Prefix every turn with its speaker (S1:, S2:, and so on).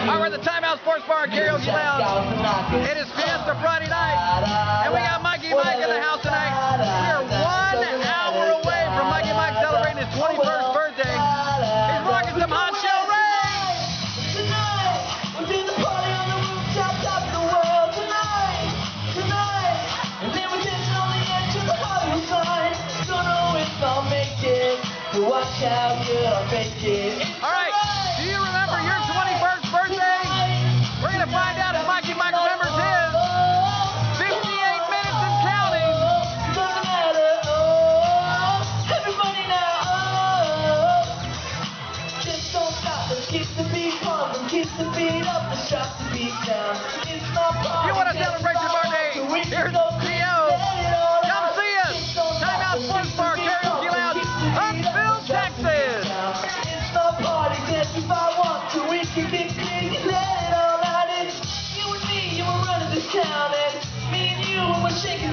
S1: We're at the Timeout Sports Bar Karaoke Lounge. It is Fiesta Friday night, and we got Mikey Mike in the house tonight. We are 1 hour away from Mikey Mike celebrating his 21st birthday. He's rocking some hot shell rain.
S2: Tonight, we're doing the party on the rooftop, top of the world. Tonight, and then we're dancing on the edge of the Hollywood sign. Don't know if I'll make it, but watch how good I'll make it.
S1: All right, do you remember your 21st birthday? We're going to find out if Mikey Mike remembers his. 58 minutes and counting.
S2: Doesn't matter, oh, everybody now, oh. Just don't stop, let's keep the beat pumping, keep the beat up, let's drop the beat down. It's my party.
S1: You want to celebrate your birthday? Here's T.O. Come see us. Timeout Sports Bar Karaoke Lounge, Huntsville, Texas.
S2: It's my party, dance if I want to, we can get crazy, let it all out. It's you and me, and we're running this town, and me and you, and we're shaking